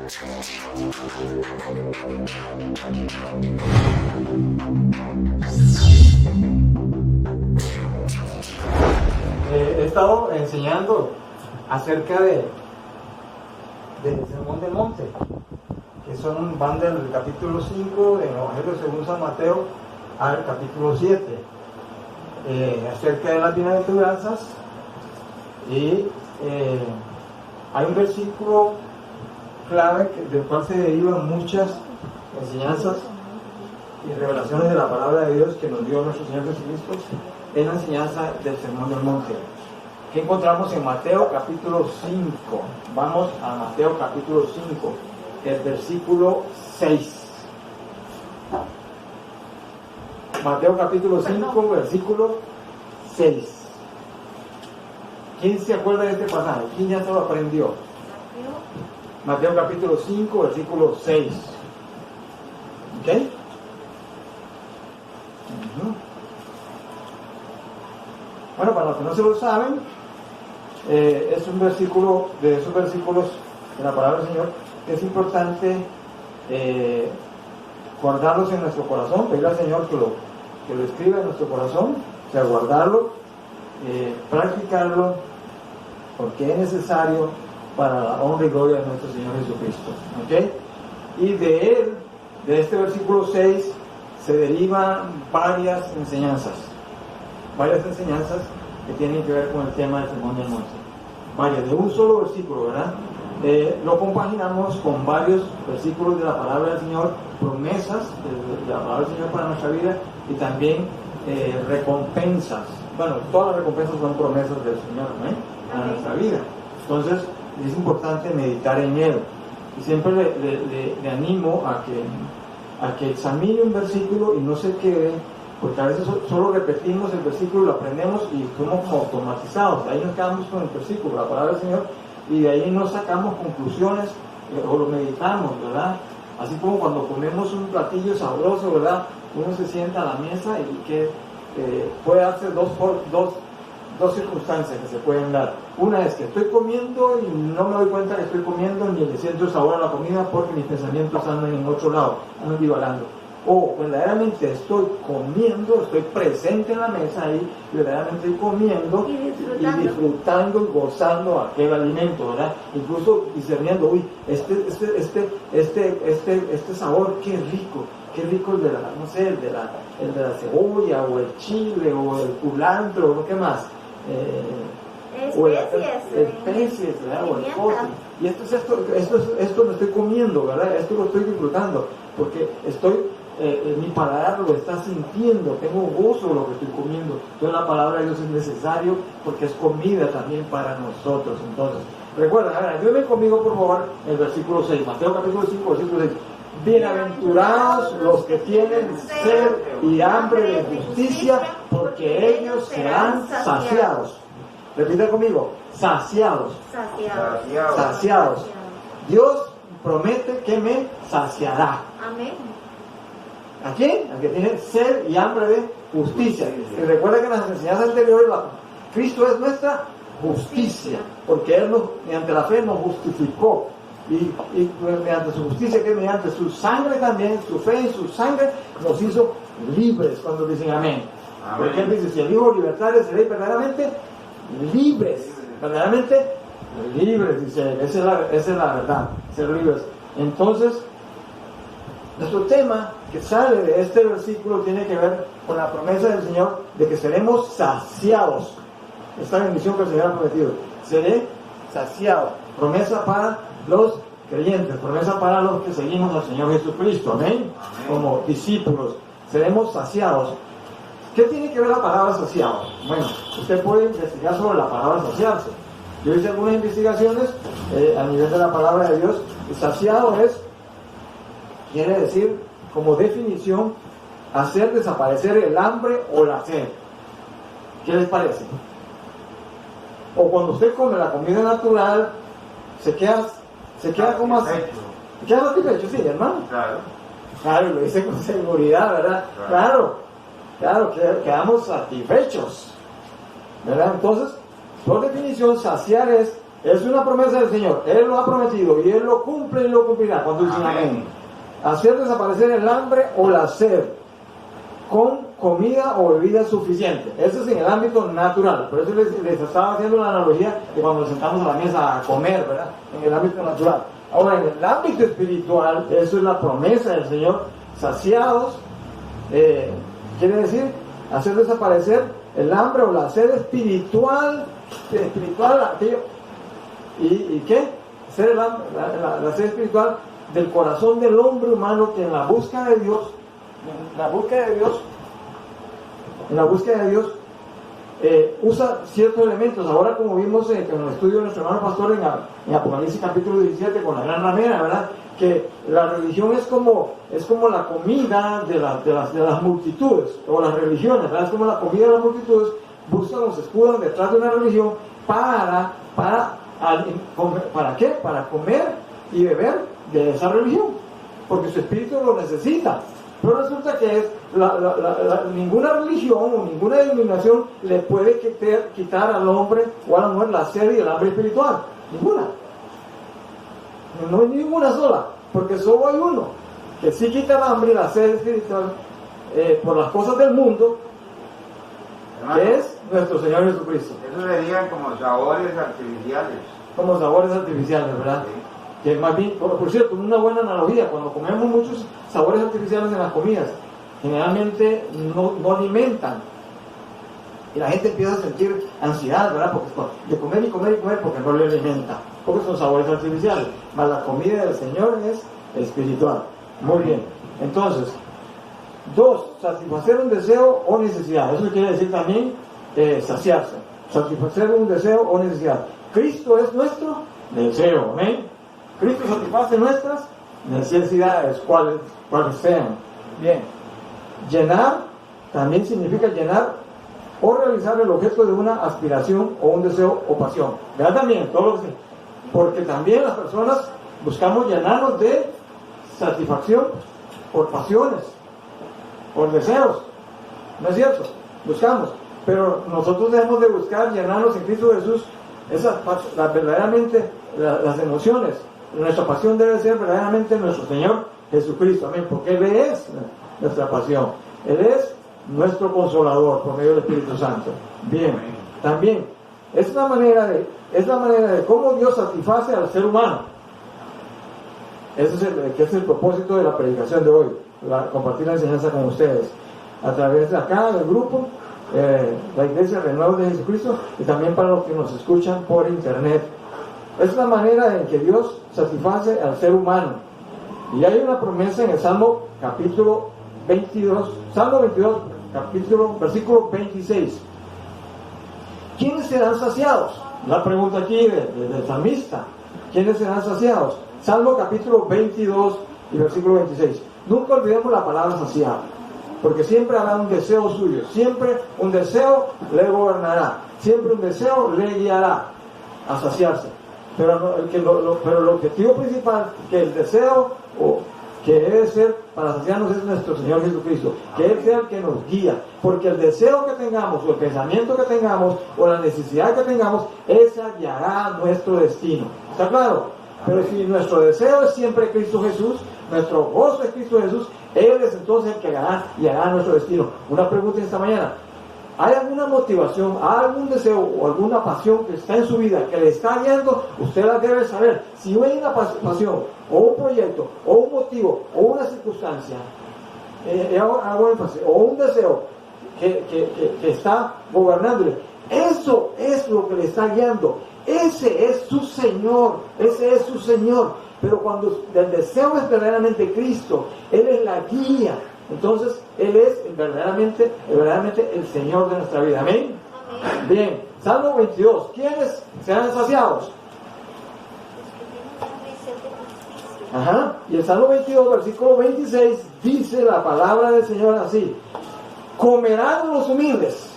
He estado enseñando acerca del Sermón del Monte, que van del capítulo 5 del Evangelio según San Mateo al capítulo 7, acerca de las bienaventuranzas. Y hay un versículo clave del cual se derivan muchas enseñanzas y revelaciones de la palabra de Dios que nos dio nuestro Señor Jesucristo en la enseñanza del Sermón del Monte, que encontramos en Mateo capítulo 5. Vamos a Mateo capítulo 5, el versículo 6. Mateo capítulo 5, versículo 6. ¿Quién se acuerda de este pasaje? ¿Quién ya se lo aprendió? Mateo capítulo 5, versículo 6. ¿Ok? Bueno, para los que no se lo saben, es un versículo de esos versículos de la palabra del Señor que es importante guardarlos en nuestro corazón, pedirle al Señor que lo escriba en nuestro corazón, o sea, guardarlo, practicarlo, porque es necesario para la honra y gloria de nuestro Señor Jesucristo. ¿Ok? Y de este versículo 6, se derivan varias enseñanzas que tienen que ver con el tema del Sermón del Monte. Varias, de un solo versículo, ¿verdad? Lo compaginamos con varios versículos de la palabra del Señor, promesas de la palabra del Señor para nuestra vida, y también recompensas. Bueno, todas las recompensas son promesas del Señor, para nuestra vida. Entonces, es importante meditar en Él. Y siempre le animo a que examine un versículo y no se quede, porque a veces solo repetimos el versículo, lo aprendemos y somos como automatizados. Ahí nos quedamos con el versículo, la palabra del Señor, y de ahí no sacamos conclusiones o lo meditamos, ¿verdad? Así como cuando comemos un platillo sabroso, ¿verdad? Uno se sienta a la mesa y que puede darse dos circunstancias que se pueden dar. Una es que estoy comiendo y no me doy cuenta que estoy comiendo ni le siento el sabor a la comida porque mis pensamientos andan en otro lado, andan divagando. O verdaderamente estoy comiendo, estoy presente en la mesa y verdaderamente estoy comiendo y disfrutando y gozando aquel alimento, ¿verdad? Incluso discerniendo, uy, este sabor, qué rico el de la, no sé, el de la cebolla o el chile o el culantro o lo que más. Especies, ¿verdad? O el pote. Y esto lo estoy comiendo, ¿verdad? Esto lo estoy disfrutando porque mi paladar lo está sintiendo, tengo gozo de lo que estoy comiendo. Entonces la palabra de Dios es necesario porque es comida también para nosotros. Entonces, recuerda, ayúdenme conmigo por favor el versículo 6, Mateo capítulo 5, versículo 6. Bienaventurados los que tienen sed y hambre de justicia, porque ellos serán saciados. Repita conmigo, saciados. Dios promete que me saciará. Amén. ¿A quién? Al que tiene sed y hambre de justicia. Y recuerda que en las enseñanzas anteriores Cristo es nuestra justicia, porque Él mediante la fe nos justificó. Y mediante su justicia, que mediante su sangre también, su fe y su sangre, nos hizo libres. Cuando dicen amén. Porque Él dice, si el Hijo libertares, seréis verdaderamente libres. Verdaderamente libres, dice. Esa es la verdad, ser libres. Entonces, nuestro tema que sale de este versículo tiene que ver con la promesa del Señor de que seremos saciados. Esta bendición que el Señor ha prometido. Seré saciado. Promesa para los creyentes, promesa para los que seguimos al Señor Jesucristo. ¿Amén? Como discípulos. Seremos saciados. ¿Qué tiene que ver la palabra saciado? Bueno, usted puede investigar sobre la palabra saciarse. Yo hice algunas investigaciones a nivel de la palabra de Dios. Y saciado quiere decir, como definición, hacer desaparecer el hambre o la sed. ¿Qué les parece? O cuando usted come la comida natural, se queda como así. ¿Se queda satisfecho? Sí, hermano. Claro, lo dice con seguridad, ¿verdad? Claro, quedamos satisfechos, ¿verdad? Entonces, por definición, saciar es Es una promesa del Señor. Él lo ha prometido y Él lo cumple y lo cumplirá. Cuando dicen amén. Hacer desaparecer el hambre o la sed con comida o bebida suficiente. Eso es en el ámbito natural. Por eso les estaba haciendo la analogía de cuando nos sentamos a la mesa a comer, ¿verdad? En el ámbito natural. Ahora, en el ámbito espiritual, eso es la promesa del Señor. Saciados, quiere decir hacer desaparecer el hambre o la sed espiritual, aquello. ¿Y qué? Hacer el hambre, la sed espiritual del corazón del hombre humano que en la búsqueda de Dios, usa ciertos elementos. Ahora, como vimos en el estudio de nuestro hermano pastor en Apocalipsis capítulo 17 con la gran ramera, ¿verdad? Que la religión es como la comida de las multitudes, o las religiones, ¿verdad? Es como la comida de las multitudes. Buscan o se escudan detrás de una religión ¿para qué? Para comer y beber de esa religión, porque su espíritu lo necesita. Pero resulta que ninguna religión o ninguna denominación le puede quitar al hombre o a la mujer la sed y el hambre espiritual. Ninguna. No hay ninguna sola, porque solo hay uno que sí quita el hambre y la sed espiritual por las cosas del mundo, que es nuestro Señor Jesucristo. Eso serían como sabores artificiales. Como sabores artificiales, ¿verdad? Sí. Que más bien, por cierto, una buena analogía, cuando comemos muchos sabores artificiales en las comidas, generalmente no alimentan. Y la gente empieza a sentir ansiedad, ¿verdad? De comer y comer y comer porque no le alimenta. Porque son sabores artificiales. Mas la comida del Señor es espiritual. Muy bien. Entonces, 2, satisfacer un deseo o necesidad. Eso quiere decir también saciarse. Satisfacer un deseo o necesidad. Cristo es nuestro deseo. Amén. Cristo satisface nuestras necesidades, cuales sean. Bien. Llenar también significa llenar o realizar el objeto de una aspiración o un deseo o pasión. ¿Verdad? También, todo lo que sea. Porque también las personas buscamos llenarnos de satisfacción por pasiones, por deseos. ¿No es cierto? Buscamos. Pero nosotros debemos de buscar llenarnos en Cristo Jesús verdaderamente las emociones. Nuestra pasión debe ser verdaderamente nuestro Señor Jesucristo. Amén. Porque Él es nuestra pasión. Él es nuestro consolador por medio del Espíritu Santo. Bien. También es la manera de cómo Dios satisface al ser humano. Ese es el propósito de la predicación de hoy, compartir la enseñanza con ustedes a través de acá del grupo, la Iglesia Renuevo de Jesucristo, y también para los que nos escuchan por internet. Es la manera en que Dios satisface al ser humano. Y hay una promesa en el Salmo capítulo 22, versículo 26. ¿Quiénes serán saciados? La pregunta aquí del salmista. ¿Quiénes serán saciados? Salmo capítulo 22 y versículo 26. Nunca olvidemos la palabra saciado, porque siempre habrá un deseo suyo. Siempre un deseo le gobernará. Siempre un deseo le guiará a saciarse. Pero el objetivo principal, que el deseo que debe ser para saciarnos, es nuestro Señor Jesucristo. Que Él sea el que nos guía. Porque el deseo que tengamos, o el pensamiento que tengamos, o la necesidad que tengamos, esa guiará nuestro destino. ¿Está claro? Pero si nuestro deseo es siempre Cristo Jesús, nuestro gozo es Cristo Jesús, Él es entonces el que guiará nuestro destino. Una pregunta esta mañana. ¿Hay alguna motivación, algún deseo o alguna pasión que está en su vida que le está guiando? Usted la debe saber. Si hay una pasión, o un proyecto, o un motivo, o una circunstancia, hago énfasis, o un deseo que está gobernándole, eso es lo que le está guiando. Ese es su Señor, ese es su Señor. Pero cuando el deseo es verdaderamente Cristo, Él es la guía. Entonces, Él es verdaderamente el Señor de nuestra vida. ¿Amén? Amén. Bien, Salmo 22. ¿Quiénes serán saciados? Ajá. Y el Salmo 22, versículo 26, dice la palabra del Señor así: comerán los humildes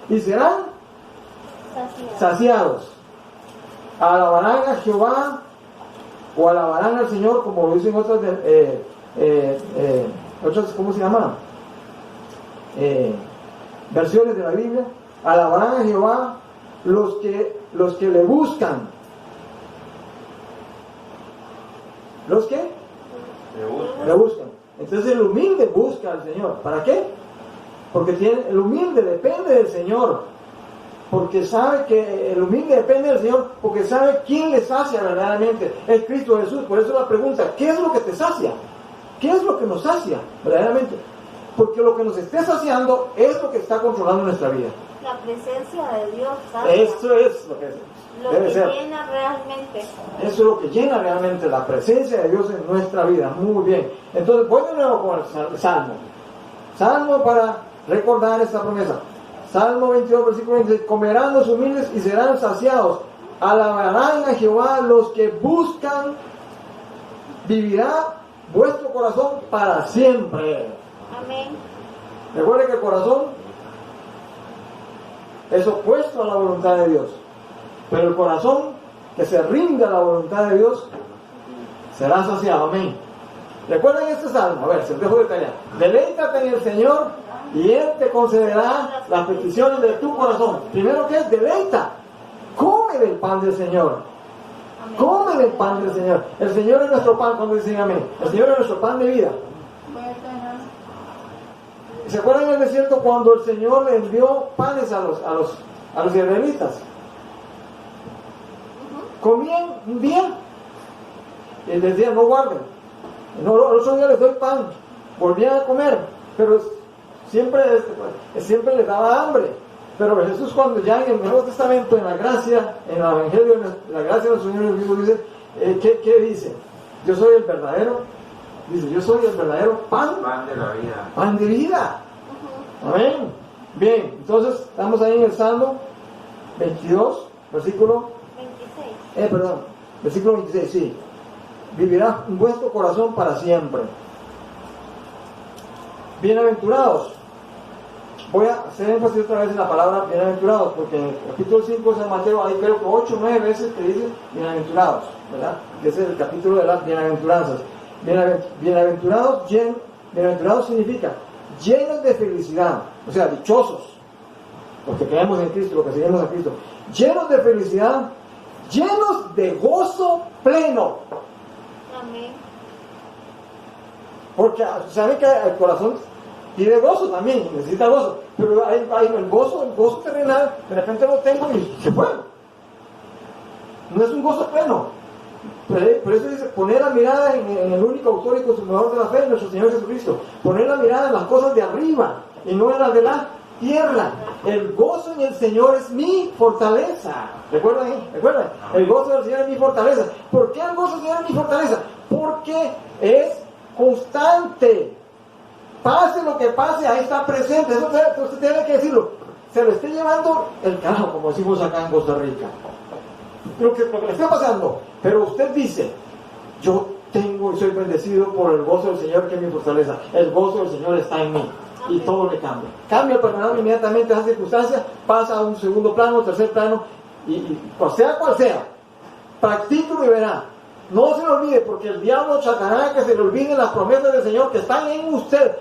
y serán saciados. Alabarán a Jehová, o alabarán al Señor, como lo dicen otras, ¿cómo se llama? Versiones de la Biblia. Alabarán a Jehová los que le buscan. ¿Los qué? Le buscan. Entonces el humilde busca al Señor. ¿Para qué? Porque el humilde depende del Señor. Porque sabe que el humilde depende del Señor. Porque sabe quién le sacia verdaderamente. Es Cristo Jesús. Por eso la pregunta, ¿qué es lo que te sacia? ¿Qué es lo que nos sacia verdaderamente? Porque lo que nos esté saciando es lo que está controlando nuestra vida. La presencia de Dios sacia. Eso es lo que debe ser. Llena realmente. Eso es lo que llena realmente la presencia de Dios en nuestra vida. Muy bien. Entonces voy de nuevo con el Salmo. Salmo para recordar esta promesa. Salmo 22, versículo 26. Comerán los humildes y serán saciados. Alabarán a Jehová los que buscan. Vivirá vuestro corazón para siempre. Amén. Recuerde que el corazón es opuesto a la voluntad de Dios. Pero el corazón que se rinde a la voluntad de Dios será saciado. Amén. Recuerden este salmo. A ver, se dejo detallar. Deleítate en el Señor y Él te concederá las peticiones de tu corazón. Primero, ¿qué es? Deleita. Come del pan del Señor. Come del pan del Señor. El Señor es nuestro pan, cuando dicen amén. El Señor es nuestro pan de vida. ¿Se acuerdan en el desierto cuando el Señor le envió panes a los israelitas? Comían bien y les decían no guarden, no, otro día les doy pan, volvían a comer, pero siempre les daba hambre. Pero Jesús, cuando ya en el Nuevo Testamento, en la gracia, en el Evangelio, en la gracia de nuestro Señor Jesucristo, dice, ¿qué dice? Yo soy el verdadero, dice, yo soy el verdadero pan de la vida. Pan de vida. Amén. Bien, entonces estamos ahí en el Salmo 22, versículo 26. Versículo 26, sí. Vivirá vuestro corazón para siempre. Bienaventurados. Voy a hacer énfasis otra vez en la palabra bienaventurados, porque en el capítulo 5 de San Mateo hay creo que 8 o 9 veces que dice bienaventurados, ¿verdad? Que es el capítulo de las bienaventuranzas. Bienaventurados significa llenos de felicidad, o sea, dichosos, los que creemos en Cristo, los que seguimos a Cristo, llenos de felicidad, llenos de gozo pleno. Amén. Porque saben que el corazón pide gozo también, necesita gozo, pero hay el gozo terrenal, de repente lo tengo y se fue. No es un gozo pleno. Por eso dice, poner la mirada en el único autor y consumador de la fe, nuestro Señor Jesucristo. Poner la mirada en las cosas de arriba y no en las de la tierra. El gozo en el Señor es mi fortaleza. ¿Recuerdan? El gozo del Señor es mi fortaleza. ¿Por qué el gozo del Señor es mi fortaleza? Porque es constante. Pase lo que pase, ahí está presente. Eso usted tiene que decirlo. Se lo esté llevando el carajo, como decimos acá en Costa Rica. Lo que le está pasando. Pero usted dice, yo tengo y soy bendecido por el gozo del Señor que es mi fortaleza. El gozo del Señor está en mí. Y todo le cambia. Cambia el panorama inmediatamente a esa circunstancia, pasa a un segundo plano, tercer plano, y sea cual sea, practíquelo y verá. No se le olvide, porque el diablo tratará que se le olviden las promesas del Señor que están en usted,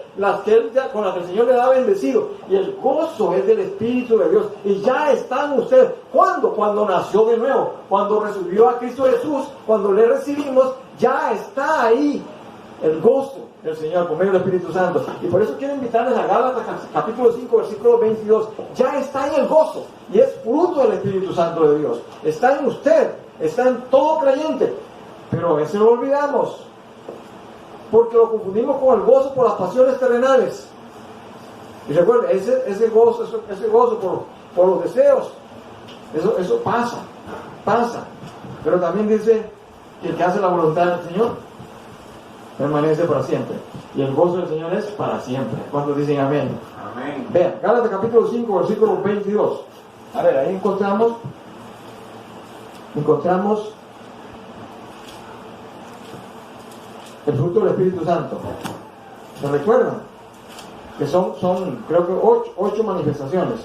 con las que el Señor le da bendecido. Y el gozo es del Espíritu de Dios. Y ya está en usted. ¿Cuándo? Cuando nació de nuevo. Cuando recibió a Cristo Jesús, cuando le recibimos, ya está ahí el gozo del Señor por medio del Espíritu Santo. Y por eso quiero invitarles a Gálatas capítulo 5, versículo 22. Ya está en el gozo. Y es fruto del Espíritu Santo de Dios. Está en usted. Está en todo creyente. Pero a veces lo olvidamos, porque lo confundimos con el gozo por las pasiones terrenales. Y recuerden, ese gozo por los deseos, eso pasa. Pero también dice que el que hace la voluntad del Señor permanece para siempre. Y el gozo del Señor es para siempre. ¿Cuántos dicen amén? Amén. Vean, Gálatas capítulo 5, versículo 22. A ver, ahí encontramos el fruto del Espíritu Santo. ¿Se recuerdan? Que son creo que 8 manifestaciones.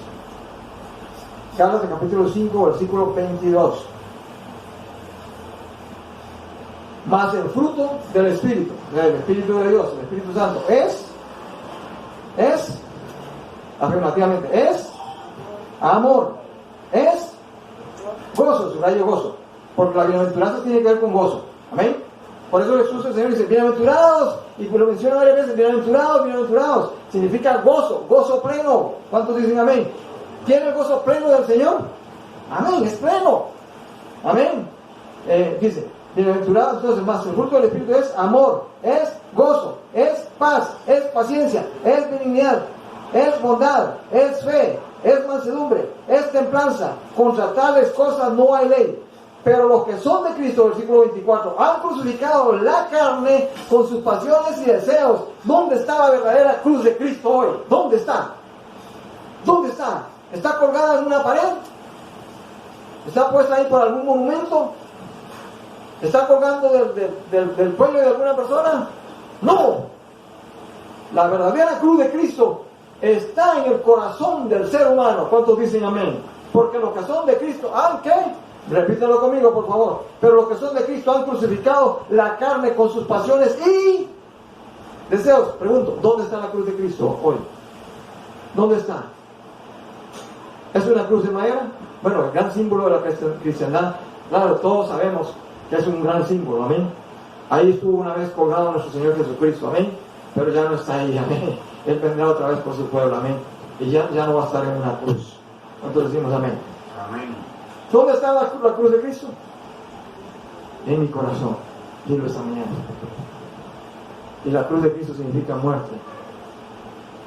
Gálatas capítulo 5, versículo 22. Más el fruto del Espíritu, del Espíritu de Dios, el Espíritu Santo, afirmativamente, es amor, es gozo, subrayo gozo, porque la bienaventuranza tiene que ver con gozo. Amén. Por eso Jesús el Señor dice, bienaventurados, y lo menciona varias veces, bienaventurados, bienaventurados, significa gozo, gozo pleno. ¿Cuántos dicen amén? ¿Tiene el gozo pleno del Señor? Amén, es pleno. Amén. Dice, bienaventurados, entonces más, el fruto del Espíritu es amor, es gozo, es paz, es paciencia, es benignidad, es bondad, es fe, es mansedumbre, es templanza. Contra tales cosas no hay ley. Pero los que son de Cristo, versículo 24, han crucificado la carne con sus pasiones y deseos. ¿Dónde está la verdadera cruz de Cristo hoy? ¿Dónde está? ¿Dónde está? ¿Está colgada en una pared? ¿Está puesta ahí por algún monumento? ¿Está colgando del cuello de alguna persona? No. La verdadera cruz de Cristo está en el corazón del ser humano. ¿Cuántos dicen amén? Porque los que son de Cristo, ¿qué? Repítelo conmigo, por favor. Pero los que son de Cristo han crucificado la carne con sus pasiones y deseos. Pregunto, ¿dónde está la cruz de Cristo hoy? ¿Dónde está? ¿Es una cruz de madera? Bueno, el gran símbolo de la cristiandad, claro, todos sabemos que es un gran símbolo, amén. Ahí estuvo una vez colgado nuestro Señor Jesucristo, amén. Pero ya no está ahí, amén. Él vendrá otra vez por su pueblo, amén. Y ya no va a estar en una cruz. ¿Cuántos decimos amén? Amén. ¿Dónde está la cruz de Cristo? En mi corazón. Dilo esta mañana. Y la cruz de Cristo significa muerte.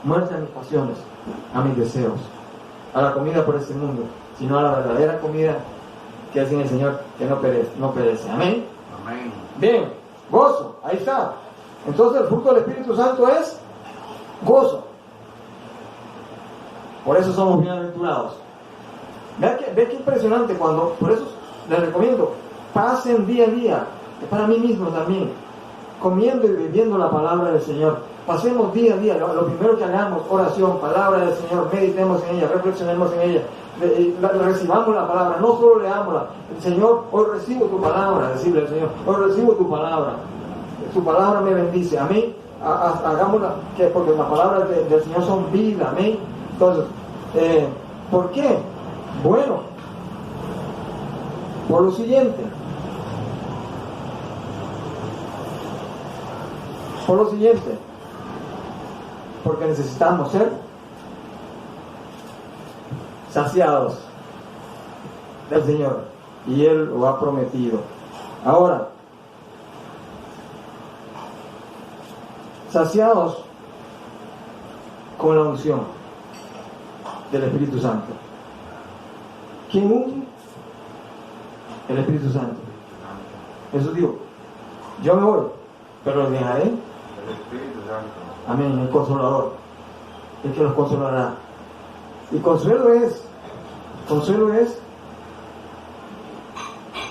Muerte a mis pasiones, a mis deseos, a la comida por este mundo, sino a la verdadera comida que es en el Señor, que no perece. Amén. Amén. Bien, gozo, ahí está. Entonces el fruto del Espíritu Santo es gozo. Por eso somos bienaventurados. Ve que impresionante cuando, por eso les recomiendo, pasen día a día, para mí mismo también, comiendo y viviendo la palabra del Señor. Pasemos día a día, lo primero que hagamos, oración, palabra del Señor, meditemos en ella, reflexionemos en ella, recibamos la palabra, no solo leámosla. El Señor, hoy recibo tu palabra, decirle al Señor, hoy recibo tu palabra me bendice, amén. Hagámosla, porque las palabras del Señor son vida, amén. Entonces, ¿por qué? Bueno, por lo siguiente, porque necesitamos ser saciados del Señor, y Él lo ha prometido. Ahora, saciados con la unción del Espíritu Santo. ¿Quién unge? El Espíritu Santo. Jesús dijo, yo me voy, pero los dejaré. El Espíritu Santo. Amén, el Consolador, el que los consolará. Y consuelo es,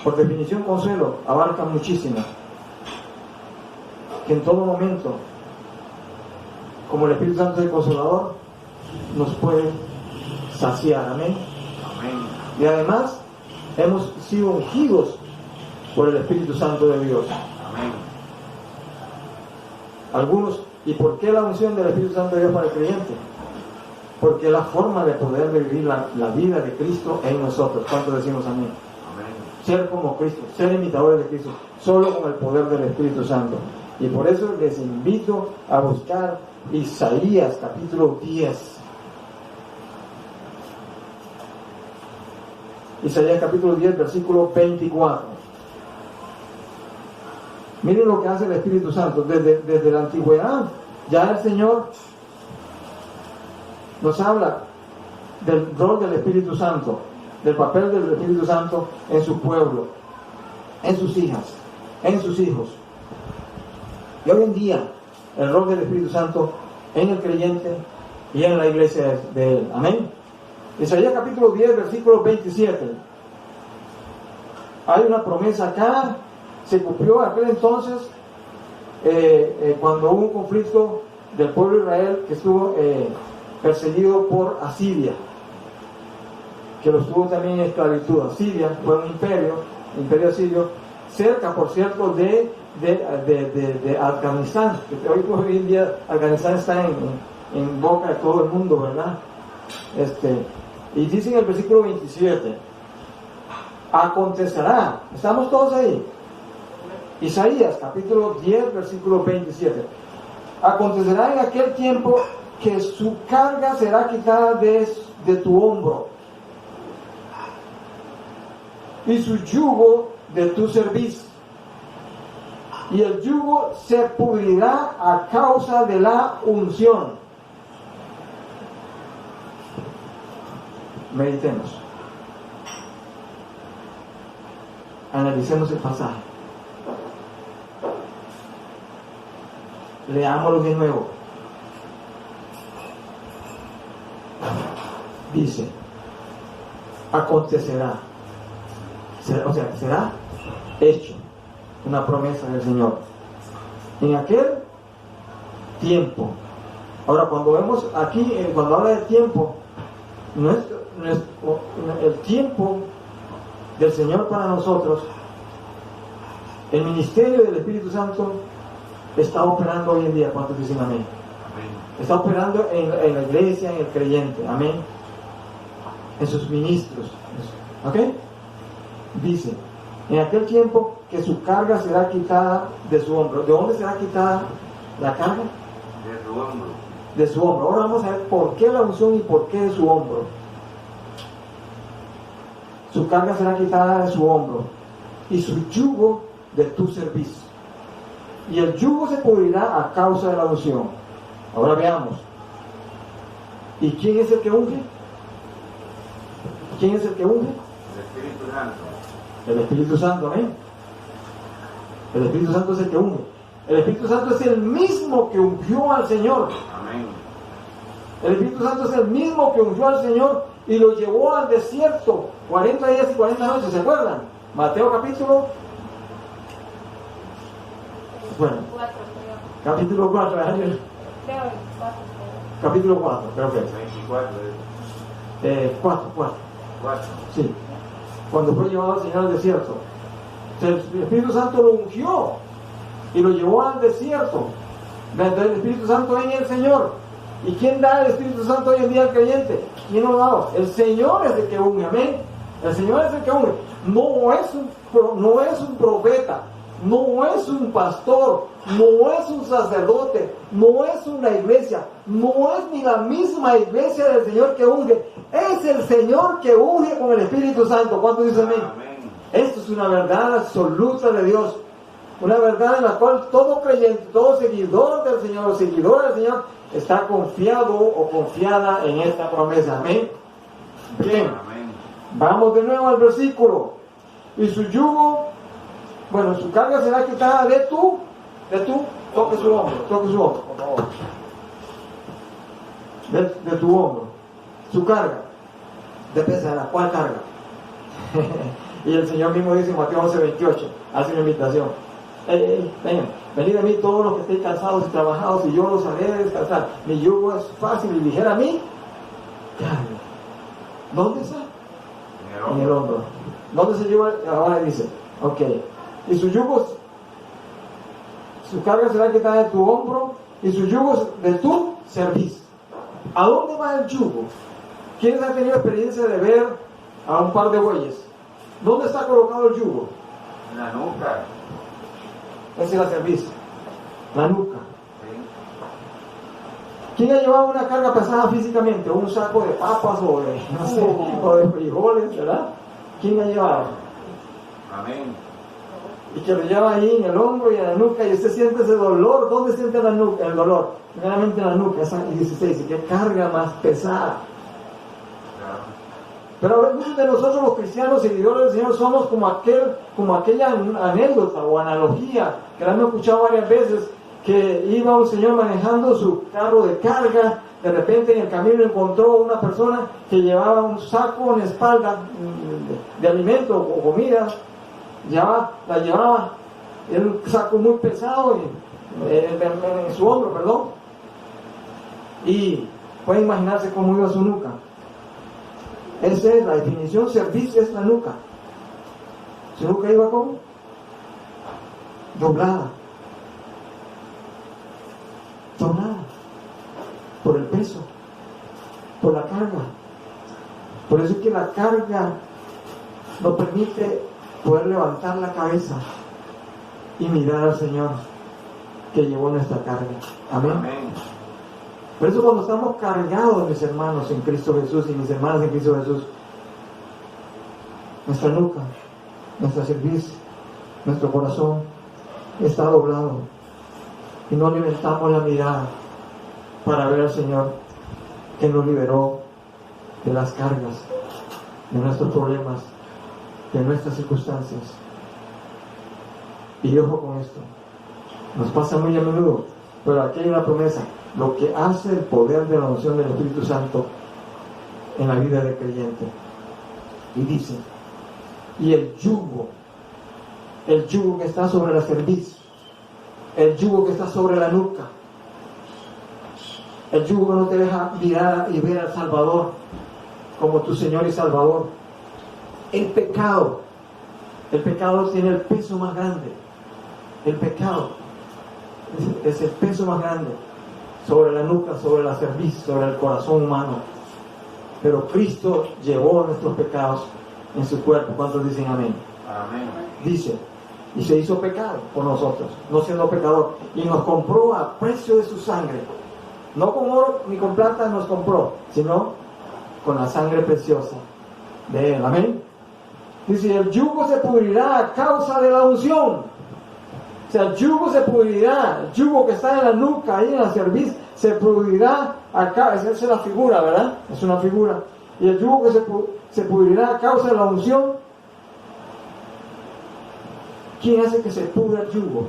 por definición consuelo, abarca muchísimo. Que en todo momento, como el Espíritu Santo es el Consolador, nos puede saciar, amén. Amén. Y además, hemos sido ungidos por el Espíritu Santo de Dios. Amén. Algunos, ¿y por qué la unción del Espíritu Santo de Dios para el creyente? Porque es la forma de poder vivir la vida de Cristo en nosotros. ¿Cuántos decimos amén? Amén. Ser como Cristo, ser imitadores de Cristo, solo con el poder del Espíritu Santo. Y por eso les invito a buscar Isaías capítulo 10. Isaías capítulo 10, versículo 24. Miren lo que hace el Espíritu Santo. Desde la antigüedad, ya el Señor nos habla del rol del Espíritu Santo, del papel del Espíritu Santo en su pueblo, en sus hijas, en sus hijos. Y hoy en día, el rol del Espíritu Santo en el creyente y en la iglesia de Él. Amén. Isaías capítulo 10, versículo 27. Hay una promesa acá. Se cumplió aquel entonces cuando hubo un conflicto del pueblo de Israel que estuvo perseguido por Asiria, que lo estuvo también en esclavitud. Asiria fue un imperio asirio, cerca, por cierto, de Afganistán. Hoy en día Afganistán está en boca de todo el mundo, ¿verdad? Y dice en el versículo 27, Acontecerá, estamos todos ahí. Isaías capítulo 10 versículo 27. Acontecerá en aquel tiempo que su carga será quitada de tu hombro y su yugo de tu cerviz, y el yugo se pudrirá a causa de la unción. Meditemos, analicemos el pasaje, leámoslo de nuevo. Dice, acontecerá, será hecho, una promesa del Señor en aquel tiempo. Ahora, cuando vemos aquí, cuando habla de tiempo, el tiempo del Señor para nosotros, el ministerio del Espíritu Santo está operando hoy en día. ¿Cuántos dicen amén? Está operando en la iglesia, en el creyente, amén, en sus ministros, ¿ok? Dice, en aquel tiempo que su carga será quitada de su hombro. ¿De dónde será quitada la carga? De su hombro. De su hombro. Ahora vamos a ver por qué la unción y por qué de su hombro. Su carga será quitada de su hombro y su yugo de tu servicio. Y el yugo se pudrirá a causa de la unción. Ahora veamos. ¿Y quién es el que unge? ¿Quién es el que unge? El Espíritu Santo. El Espíritu Santo, amén. El Espíritu Santo es el que unge. El Espíritu Santo es el mismo que ungió al Señor. Amén. El Espíritu Santo es el mismo que ungió al Señor y lo llevó al desierto 40 días y 40 noches, ¿se acuerdan? Mateo capítulo 4, capítulo 4, creo que es. 24. 4. 4. Sí, cuando fue llevado al Señor al desierto. El Espíritu Santo lo ungió y lo llevó al desierto. El Espíritu Santo en el Señor. ¿Y quién da el Espíritu Santo hoy en día al creyente? ¿Quién lo da? El Señor es el que unge, amén. El Señor es el que unge. No es un profeta, no es un pastor, no es un sacerdote, no es una iglesia, no es ni la misma iglesia del Señor que unge. Es el Señor que unge con el Espíritu Santo. ¿Cuánto dice amén? Amén. Esto es una verdad absoluta de Dios. Una verdad en la cual todo creyente, todo seguidor del Señor o seguidora del Señor está confiado o confiada en esta promesa. Amén. Bien. Amén. Vamos de nuevo al versículo. Y su yugo, bueno, su carga será quitada de tu, toque su hombro, por favor. De tu hombro. Su carga. De pesar, ¿cuál carga? Y el Señor mismo dice en Mateo 11:28, hace una invitación. Vengan, venid a mí todos los que estéis cansados y trabajados, y yo los haré descansar. Mi yugo es fácil y ligera a mí. Carga. ¿Dónde está? En el hombro. ¿Dónde se lleva? Ahora dice, ok. Y su yugo, su carga será quitada de tu hombro y su yugo de tu cerviz. ¿A dónde va el yugo? ¿Quiénes han tenido experiencia de ver a un par de bueyes? ¿Dónde está colocado el yugo? En la nuca. Esa es la cerviz, la nuca. Sí. ¿Quién ha llevado una carga pesada físicamente? Un saco de papas o de, no sé, o de frijoles, ¿verdad? ¿Quién ha llevado? Amén. Y que lo lleva ahí en el hombro y en la nuca, y usted siente ese dolor. ¿Dónde siente la nuca, el dolor? Primeramente en la nuca, esa 16, y qué carga más pesada. Pero a veces muchos de nosotros los cristianos seguidores del Señor somos como aquella anécdota o analogía que la hemos escuchado varias veces, que iba un señor manejando su carro de carga, de repente en el camino encontró una persona que llevaba un saco en la espalda de alimento o comida, la llevaba en un saco muy pesado en su hombro, perdón, y pueden imaginarse cómo iba su nuca. Esa es la definición. Servicio es la nuca. Su nuca iba como doblada por el peso, por la carga. Por eso es que la carga nos permite poder levantar la cabeza y mirar al Señor que llevó nuestra carga. Amén. Amén. Por eso cuando estamos cargados, mis hermanos en Cristo Jesús y mis hermanas en Cristo Jesús, nuestra nuca, nuestra cerviz, nuestro corazón está doblado y no levantamos la mirada para ver al Señor que nos liberó de las cargas, de nuestros problemas, de nuestras circunstancias. Y ojo con esto, nos pasa muy a menudo, pero aquí hay una promesa: lo que hace el poder de la unción del Espíritu Santo en la vida del creyente. Y dice, y el yugo que está sobre la cerviz, el yugo que está sobre la nuca, el yugo que no te deja mirar y ver al Salvador como tu Señor y Salvador. El pecado tiene el peso más grande. El pecado es el peso más grande sobre la nuca, sobre la cerviz, sobre el corazón humano. Pero Cristo llevó nuestros pecados en su cuerpo. ¿Cuántos dicen amén? Amén. Dice, y se hizo pecado por nosotros, no siendo pecador, y nos compró a precio de su sangre. No con oro ni con plata nos compró, sino con la sangre preciosa de Él. Amén. Dice, el yugo se pudrirá a causa de la unción. O sea, el yugo se pudrirá, el yugo que está en la nuca, ahí en la cerviz, se pudrirá a causa, esa es la figura, ¿verdad? Es una figura. Y el yugo que se pudrirá a causa de la unción. ¿Quién hace que se pudra el yugo?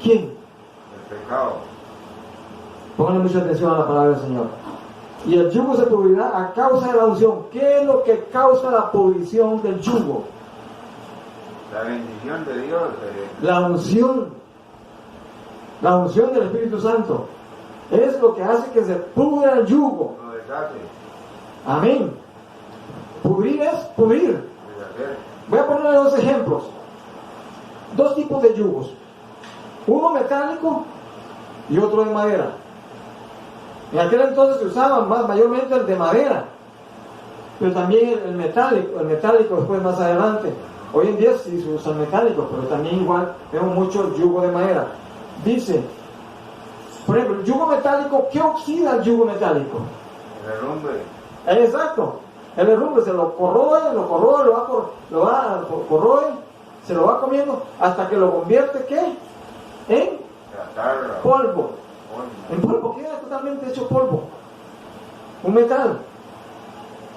¿Quién? El pecado. Pónganle mucha atención a la palabra del Señor. Y el yugo se pudrirá a causa de la unción. ¿Qué es lo que causa la pudrición del yugo? La bendición de Dios. La unción del Espíritu Santo es lo que hace que se pudra el yugo. Lo deshace. Amén. Pudrir es pudrir. Deshacer. Voy a ponerle dos ejemplos. Dos tipos de yugos. Uno metálico y otro de madera. En aquel entonces se usaban mayormente el de madera, pero también el metálico después más adelante. Hoy en día sí se usa el metálico, pero también igual vemos mucho el yugo de madera. Dice, por ejemplo, el yugo metálico, ¿qué oxida el yugo metálico? El herrumbre. Exacto, el herrumbre se lo corroe, se lo va comiendo hasta que lo convierte, ¿qué? En polvo. En polvo, queda totalmente hecho polvo. Un metal.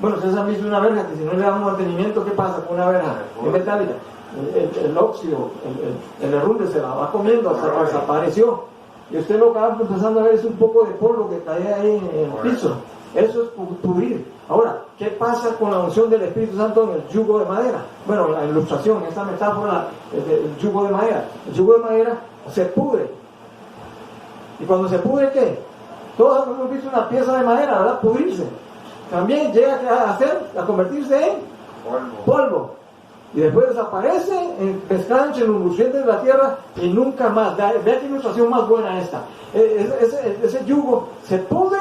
Bueno, ustedes han visto una verja que si no le damos mantenimiento, ¿qué pasa con una verja? Es metálica. El óxido, el herrumbre se la va comiendo hasta que desapareció. Y usted lo que va empezando a ver es un poco de polvo que cae ahí en el piso. Eso es pudrir. Ahora, ¿qué pasa con la unción del Espíritu Santo en el yugo de madera? Bueno, la ilustración, esta metáfora del yugo de madera. El yugo de madera se pudre. ¿Y cuando se pudre qué? Todos hemos visto una pieza de madera, ¿verdad? Pudrirse. También llega a convertirse en polvo. Y después desaparece, mezclado entre los nutrientes de la tierra y nunca más. Vea qué ilustración más buena esta. Ese yugo se pudre,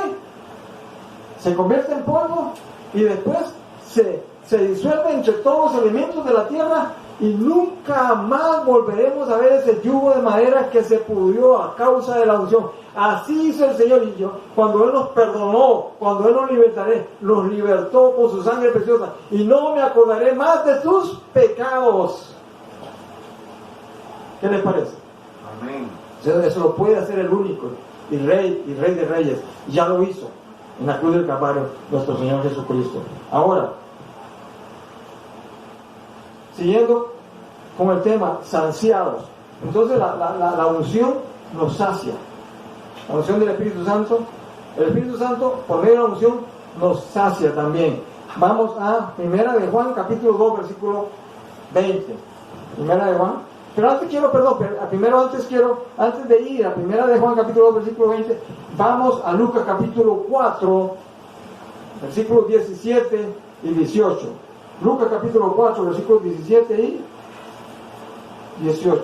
se convierte en polvo y después se disuelve entre todos los elementos de la tierra y nunca más volveremos a ver ese yugo de madera que se pudrió a causa de la unción. Así hizo el Señor y yo, cuando Él nos perdonó, cuando Él nos libertó con su sangre preciosa, y no me acordaré más de sus pecados. ¿Qué les parece? Amén. Eso lo puede hacer el único y rey de reyes. Ya lo hizo en la cruz del Calvario nuestro Señor Jesucristo. Ahora, siguiendo con el tema, saciados. Entonces la unción nos sacia. La unción del Espíritu Santo. El Espíritu Santo, por medio de la unción, nos sacia también. Vamos a 1 de Juan, capítulo 2, versículo 20. 1 de Juan. Pero antes de ir a 1 de Juan, capítulo 2, versículo 20, vamos a Lucas, capítulo 4, versículos 17 y 18. Lucas, capítulo 4, versículos 17 y 18.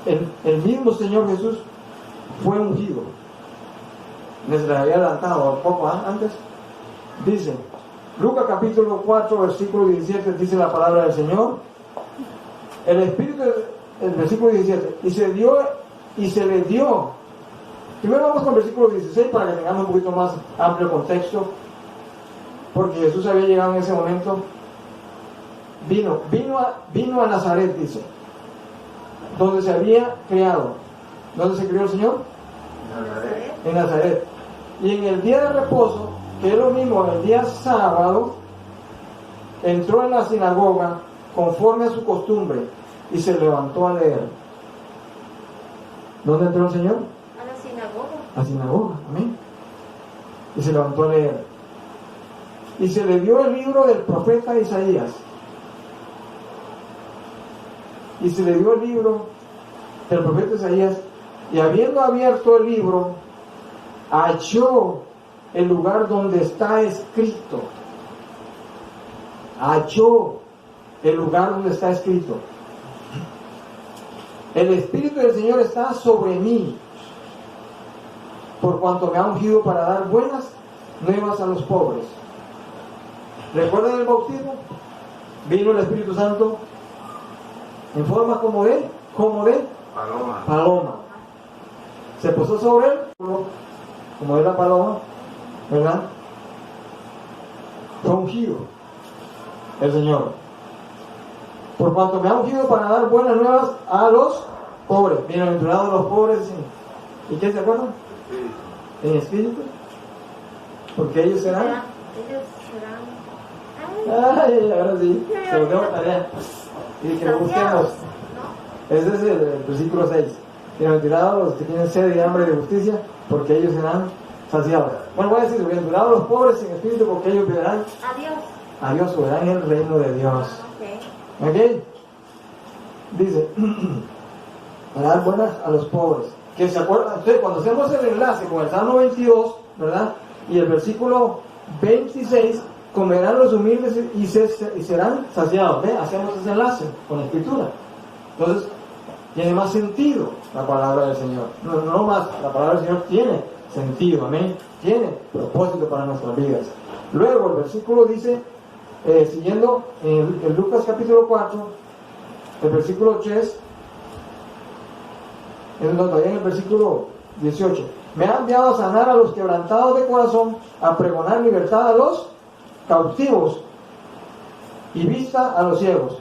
el mismo Señor Jesús fue ungido. Les había adelantado un poco antes. Dice, Lucas capítulo 4, versículo 17, dice la palabra del Señor. El Espíritu, el versículo 17, y se le dio. Primero vamos con el versículo 16 para que tengamos un poquito más amplio contexto. Porque Jesús había llegado en ese momento. Vino a Nazaret, dice, donde se había criado. ¿Dónde se crió el Señor? Nazaret. En Nazaret. Y en el día de reposo, que es lo mismo, el día sábado, entró en la sinagoga conforme a su costumbre y se levantó a leer. ¿Dónde entró el Señor? A la sinagoga. A la sinagoga, amén. Y se levantó a leer. Y se le dio el libro del profeta Isaías. Y se le dio el libro del profeta Isaías, y habiendo abierto el libro, halló el lugar donde está escrito. Halló el lugar donde está escrito: el Espíritu del Señor está sobre mí, por cuanto me ha ungido para dar buenas nuevas a los pobres. ¿Recuerdan el bautismo? Vino el Espíritu Santo en forma como de paloma. Se posó sobre él, como es la paloma, ¿verdad? Fue ungido el Señor. Por cuanto me ha ungido para dar buenas nuevas a los pobres. Bienaventurados los pobres. ¿Y qué se acuerdan? En espíritu. Porque ellos serán. Ay, ahora sí. Se lo tengo tarea. Y que lo busquemos. Ese es el versículo 6. Bienaventurados los que tienen sed y hambre de justicia, porque ellos serán saciados. Bueno, voy a decir, bienaventurados los pobres en espíritu, porque ellos verán a Dios, o verán el reino de Dios. ¿Ok? Dice, para dar buenas a los pobres. Que se acuerdan, ustedes cuando hacemos el enlace con el Salmo 22, ¿verdad? Y el versículo 26, comerán los humildes y serán saciados. ¿Ve? Hacemos ese enlace con la Escritura. Entonces, tiene más sentido la palabra del Señor. No más, la palabra del Señor tiene sentido, amén. Tiene propósito para nuestras vidas. Luego, el versículo dice, siguiendo en Lucas capítulo 4, el versículo 3, todavía en el versículo 18, me ha enviado a sanar a los quebrantados de corazón, a pregonar libertad a los cautivos y vista a los ciegos,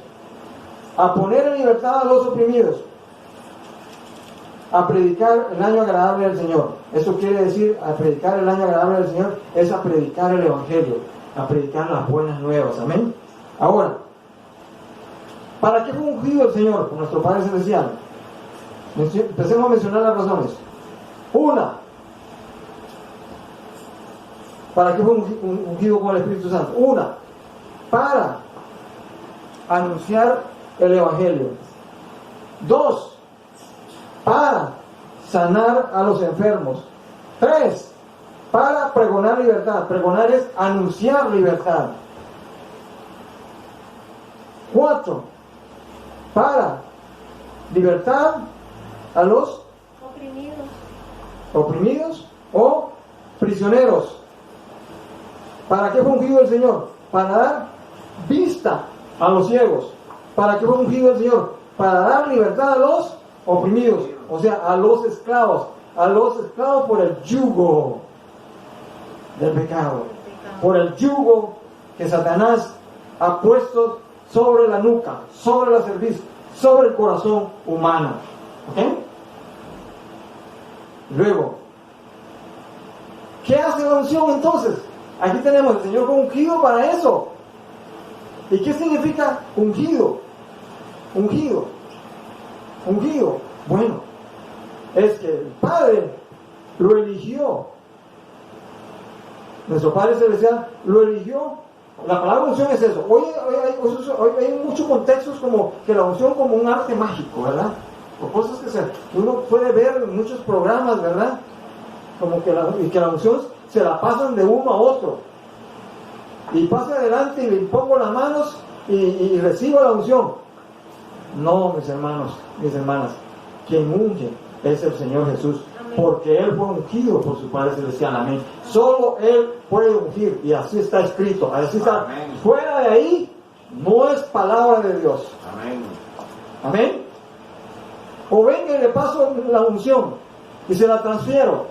a poner en libertad a los oprimidos, a predicar el año agradable del Señor. Eso quiere decir, a predicar el año agradable del Señor es a predicar el Evangelio, a predicar las buenas nuevas, amén. Ahora, ¿para qué fue ungido el Señor por nuestro Padre Celestial? Empecemos a mencionar las razones. Una, ¿para qué fue ungido con el Espíritu Santo? Una, para anunciar el Evangelio. Dos, para sanar a los enfermos. Tres, para pregonar libertad. Pregonar es anunciar libertad. Cuatro, para libertad a los oprimidos o prisioneros. ¿Para qué fue ungido el Señor? Para dar vista a los ciegos. ¿Para qué fue ungido el Señor? Para dar libertad a los oprimidos, o sea, a los esclavos por el yugo del pecado, por el yugo que Satanás ha puesto sobre la nuca, sobre la cerviz, sobre el corazón humano. ¿Ok? Luego, ¿qué hace la unción entonces? Aquí tenemos el Señor fue ungido para eso. ¿Y qué significa ungido? Ungido. Bueno, es que el Padre lo eligió. Nuestro Padre Celestial lo eligió. La palabra unción es eso. Hoy hay muchos contextos como que la unción como un arte mágico, ¿verdad? O cosas que uno puede ver en muchos programas, ¿verdad? Como que la unción se la pasan de uno a otro. Y pase adelante y le impongo las manos y recibo la unción. No, mis hermanos, mis hermanas. quien unge es el Señor Jesús, porque Él fue ungido por su Padre Celestial. Amén. Solo Él puede ungir, y así está escrito, así está. Amén. Fuera de ahí no es palabra de Dios. Amén. Amén. O venga y le paso la unción y se la transfiero.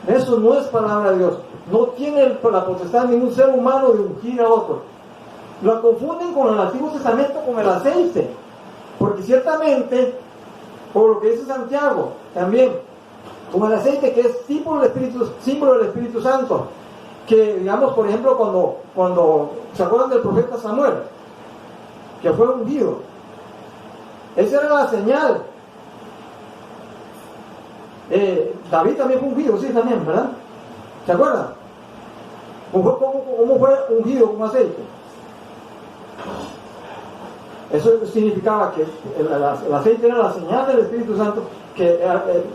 Eso no es palabra de Dios. No tiene la potestad de ningún ser humano de ungir a otro. Lo confunden con el Antiguo Testamento con el aceite, porque ciertamente, por lo que dice Santiago también, con el aceite, que es símbolo del Espíritu Santo, que digamos, por ejemplo, cuando se acuerdan del profeta Samuel, que fue ungido, esa era la señal. David también fue ungido, sí, también, ¿verdad? ¿Se acuerdan? ¿Cómo fue ungido con aceite? Eso significaba que el aceite era la señal del Espíritu Santo, que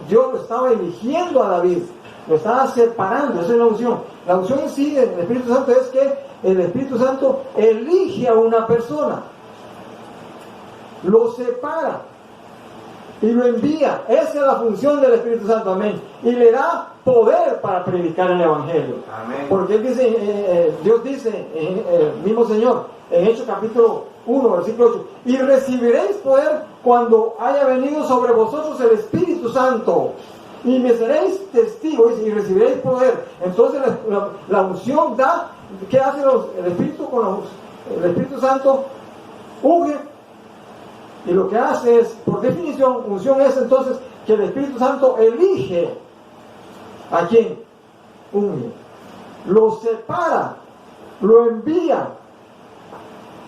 Dios lo estaba eligiendo a David, lo estaba separando. Esa es la unción. La unción en sí del Espíritu Santo es que el Espíritu Santo elige a una persona, lo separa y lo envía. Esa es la función del Espíritu Santo, amén. Y le da poder para predicar el Evangelio. Amén. Porque él dice, Dios dice, el mismo Señor, en Hechos capítulo 1, versículo 8, y recibiréis poder cuando haya venido sobre vosotros el Espíritu Santo, y me seréis testigos, y recibiréis poder. Entonces la unción da, ¿qué hace el Espíritu con el Espíritu Santo? Unge. Y lo que hace es, por definición, unción es entonces que el Espíritu Santo elige a quien unge, lo separa, lo envía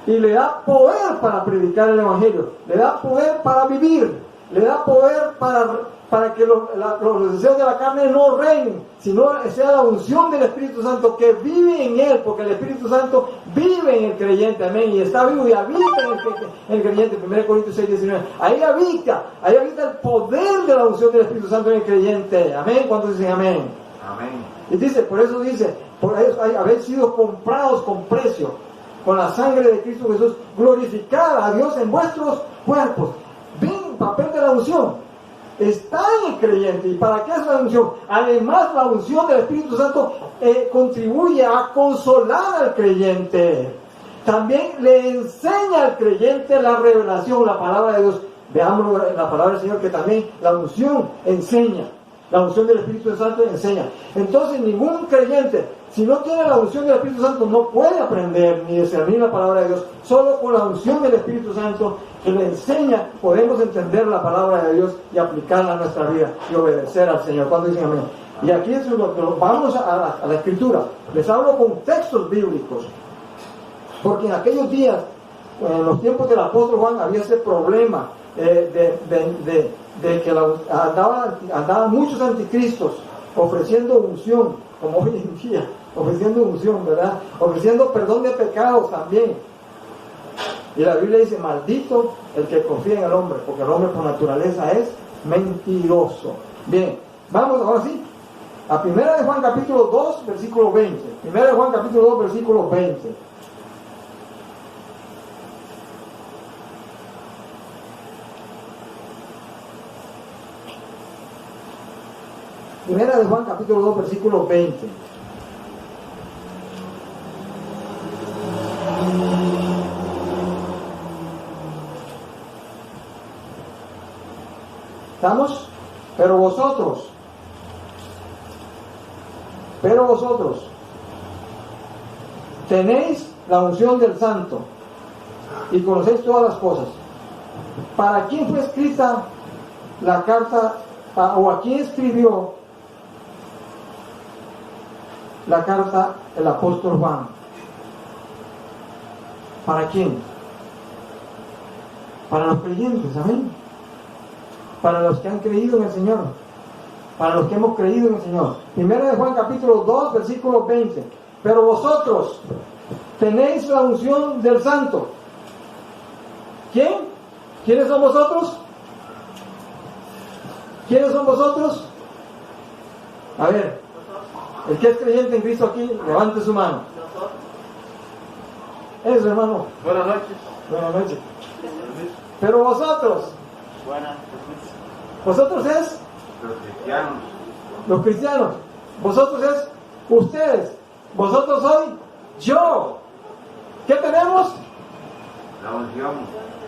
y le da poder para predicar el Evangelio, le da poder para vivir, le da poder para que los deseos de la carne no reinen, sino sea la unción del Espíritu Santo que vive en él, porque el Espíritu Santo vive en el creyente, amén, y está vivo y habita en el creyente. 1 Corintios 6, 19, ahí habita el poder de la unción del Espíritu Santo en el creyente, amén. ¿Cuántos dicen amén? Amén. Y por eso habéis sido comprados con precio, con la sangre de Cristo Jesús, glorificada a Dios en vuestros cuerpos. Ven, papel de la unción está en el creyente. ¿Y para qué es la unción? Además, la unción del Espíritu Santo contribuye a consolar al creyente. También le enseña al creyente la revelación, la palabra de Dios. Veámoslo en la palabra del Señor, que también la unción enseña. La unción del Espíritu Santo enseña. Entonces, ningún creyente, si no tiene la unción del Espíritu Santo, no puede aprender ni discernir la palabra de Dios. Solo con la unción del Espíritu Santo que le enseña, podemos entender la palabra de Dios y aplicarla a nuestra vida y obedecer al Señor. ¿Cuándo dicen amén? Y aquí vamos a la Escritura. Les hablo con textos bíblicos. Porque en aquellos días, en los tiempos del apóstol Juan, había ese problema de que andaban muchos anticristos ofreciendo unción, como hoy en día, ofreciendo unción, ¿verdad? Ofreciendo perdón de pecados también. Y la Biblia dice, maldito el que confía en el hombre, porque el hombre por naturaleza es mentiroso. Bien, vamos ahora sí a 1 de Juan capítulo 2, versículo 20. 1 de Juan capítulo 2, versículo 20. Primera de Juan capítulo 2, versículo 20. ¿Estamos? Pero vosotros tenéis la unción del Santo y conocéis todas las cosas. ¿Para quién fue escrita la carta o a quién escribió la carta el apóstol Juan? ¿Para quién? Para los creyentes, amén. Para los que han creído en el Señor, para los que hemos creído en el Señor. 1 de Juan capítulo 2, versículo 20. Pero vosotros tenéis la unción del Santo. ¿Quién? ¿Quiénes son vosotros? ¿Quiénes son vosotros? A ver, el que es creyente en Cristo aquí, levante su mano. Eso, hermano. Buenas noches. Buenas noches. Pero vosotros. Buenas. Vosotros es Los cristianos. los cristianos. Vosotros es ustedes. Vosotros soy yo. ¿Qué tenemos? La unción.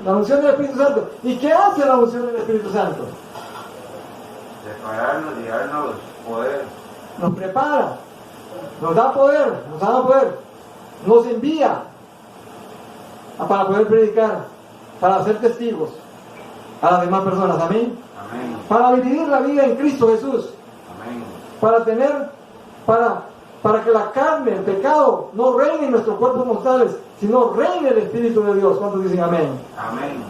La unción del Espíritu Santo. ¿Y qué hace la unción del Espíritu Santo? Prepararnos y darnos poder. Nos prepara, nos da poder, nos envía para poder predicar, para ser testigos a las demás personas. Amén. Amén. Para vivir la vida en Cristo Jesús. Amén. Para que la carne, el pecado, no reine en nuestros cuerpos mortales, sino reine el Espíritu de Dios. ¿Cuántos dicen amén? Amén.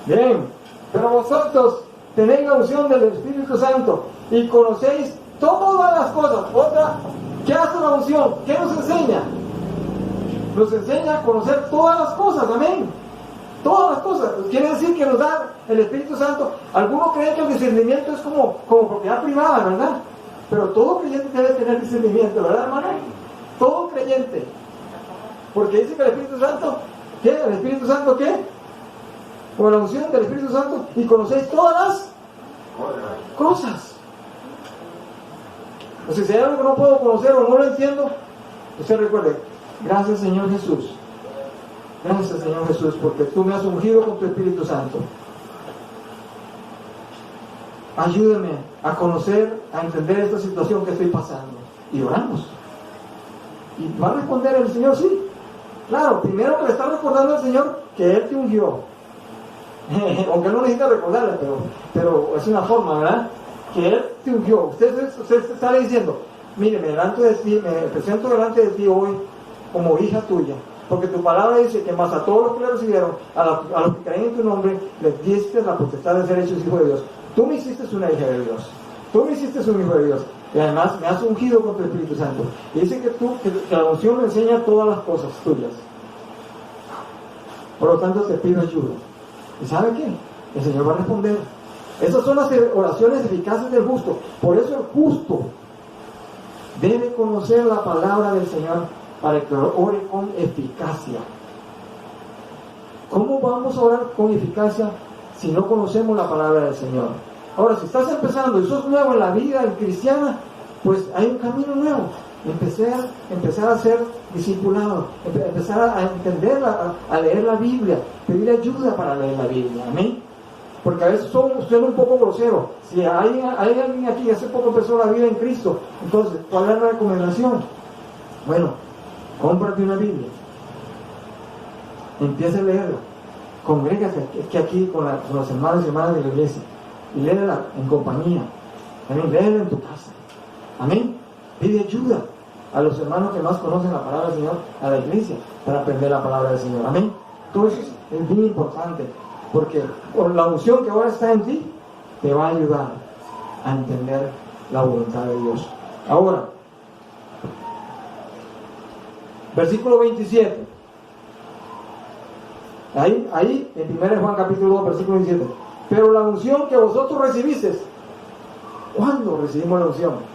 Bien, pero vosotros tenéis la unción del Espíritu Santo y conocéis todas las cosas. Otra, ¿qué hace la unción? ¿Qué nos enseña? Nos enseña a conocer todas las cosas, amén. Todas las cosas. Quiere decir que nos da el Espíritu Santo. Algunos creen que el discernimiento es como propiedad privada, ¿verdad? Pero todo creyente debe tener discernimiento, ¿verdad, hermano? Todo creyente. Porque dice que el Espíritu Santo, ¿qué? ¿El Espíritu Santo qué? Con la unción del Espíritu Santo y conocéis todas las cosas. O sea, si hay algo que no puedo conocer o no lo entiendo, usted recuerde, gracias Señor Jesús. Gracias Señor Jesús, porque tú me has ungido con tu Espíritu Santo. Ayúdame a conocer, a entender esta situación que estoy pasando. Y oramos. Y va a responder el Señor, sí. Claro, primero que le está recordando al Señor que Él te ungió. Aunque no necesita recordarle, pero es una forma, ¿verdad? Que Él te ungió. Usted está diciendo, mire, me presento delante de ti hoy como hija tuya. Porque tu palabra dice que más a todos los que le recibieron, a los que creen en tu nombre, les diste la potestad de ser hechos hijos de Dios. Tú me hiciste una hija de Dios. Tú me hiciste un hijo de Dios. Y además me has ungido con tu Espíritu Santo. Y dice que la unción me enseña todas las cosas tuyas. Por lo tanto te pido ayuda. ¿Y sabe qué? El Señor va a responder. Esas son las oraciones eficaces del justo. Por eso el justo debe conocer la palabra del Señor para que ore con eficacia. ¿Cómo vamos a orar con eficacia si no conocemos la palabra del Señor? Ahora, si estás empezando y sos nuevo en la vida cristiana, pues hay un camino nuevo. Empezar a ser discipulado, empezar a entender, a leer la Biblia, pedir ayuda para leer la Biblia. Amén. Porque a veces suena un poco grosero. Si hay alguien aquí que hace poco empezó la vida en Cristo, entonces, ¿cuál es la recomendación? Bueno, cómprate una Biblia, empieza a leerla, congrégate aquí con los hermanos y hermanas de la iglesia y léela en compañía. También léela en tu casa. Amén. Pide ayuda a los hermanos que más conocen la palabra del Señor, a la iglesia, para aprender la palabra del Señor. Amén. Todo eso es bien importante, porque por la unción que ahora está en ti, te va a ayudar a entender la voluntad de Dios. Ahora, versículo 27. Ahí en 1 Juan capítulo 2, versículo 27. Pero la unción que vosotros recibisteis, ¿cuándo recibimos la unción?